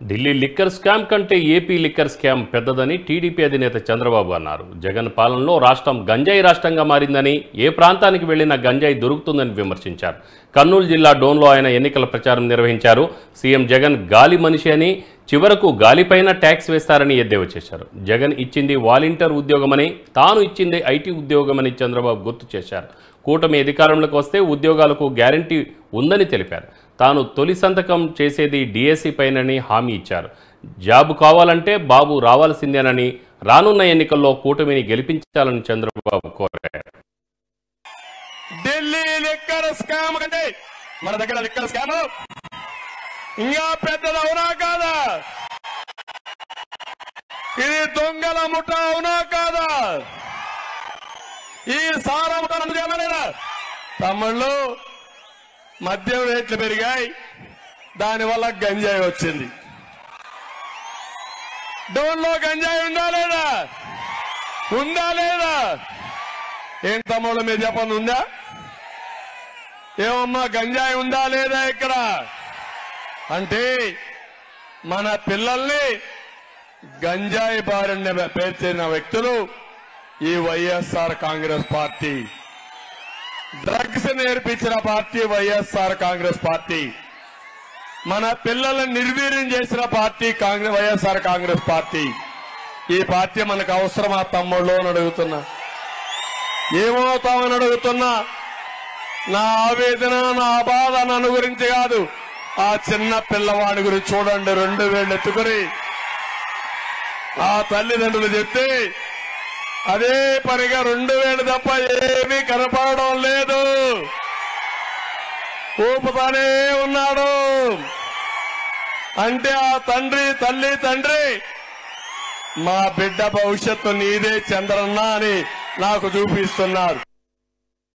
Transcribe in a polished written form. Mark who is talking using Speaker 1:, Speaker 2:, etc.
Speaker 1: Delhi liquor scam కంటే AP liquor scam పెద్దదని TDP అధినేత చంద్రబాబు అన్నారు. జగన్ పాలనలో రాష్ట్రం గంజాయి రాష్ట్రంగా మారిందని, ఏ ప్రాంతానికి వెళ్లినా గంజాయి దొరుకుతుందని విమర్శించారు. కర్నూలు జిల్లా డోన్లో ఆయన ఎన్నికల ప్రచారం నిర్వహించారు. సీఎం జగన్ గాలి మనిషి అని, చివరకు గాలిపైన ట్యాక్స్ వేస్తారని ఎద్దేవా చేశారు. జగన్ ఇచ్చింది వాలంటీర్ ఉద్యోగమని, తాను ఇచ్చింది ఐటీ ఉద్యోగమని చంద్రబాబు గుర్తు చేశారు. కూటమి అధికారంలోకి వస్తే ఉద్యోగాలకు గ్యారంటీ ఉందని తెలిపారు. తాను తొలి సంతకం చేసేది డిఎస్సి పైనని హామీ ఇచ్చారు. జాబు కావాలంటే బాబు రావాల్సిందేనని, రానున్న ఎన్నికల్లో కూటమిని గెలిపించాలని చంద్రబాబు కోరారు.
Speaker 2: ఢిల్లీ లిక్కర్ స్కామ్ అంటే మన దగ్గర లిక్కర్ స్కామ్ ఇంకా పెద్దది అవునా కాదా? ఇది దొంగల ముఠ అవునా కాదా? ఈ సారా ముఠ లేదా? తమ్ముళ్ళు, మద్యం రేట్లు పెరిగాయి, దానివల్ల గంజాయి వచ్చింది. డోన్లో గంజాయి ఉందా లేదా? ఉందా లేదా? ఏం తమ్ముళ్ళు మీరు చెప్పండి, ఉందా? ఏమమ్మా గంజాయి ఉందా లేదా ఇక్కడ? అంటే మన పిల్లల్ని గంజాయి బారిన పేర్చిన వ్యక్తులు ఈ వైఎస్ఆర్ కాంగ్రెస్ పార్టీ. డ్రగ్స్ నేర్పించిన పార్టీ వైఎస్ఆర్ కాంగ్రెస్ పార్టీ. మన పిల్లలను నిర్వీర్యం చేసిన పార్టీ వైఎస్ఆర్ కాంగ్రెస్ పార్టీ. ఈ పార్టీ మనకు అవసరమా తమ్ముళ్ళు అని అడుగుతున్నా. ఏమవుతామని అడుగుతున్నా. నా ఆవేదన, నా బాధ నన్ను గురించి కాదు, ఆ చిన్న పిల్లవాడి గురించి చూడండి. 2 వేళ్ళు ఎత్తుకుని ఆ తల్లిదండ్రులు చెప్తే అదే పనిగా 2 వేలు తప్ప ఏమీ కనపడడం లేదు, ఊపుతానే ఉన్నాడు. అంటే ఆ తల్లి మా బిడ్డ భవిష్యత్తు నీదే చంద్రన్న అని నాకు చూపిస్తున్నారు.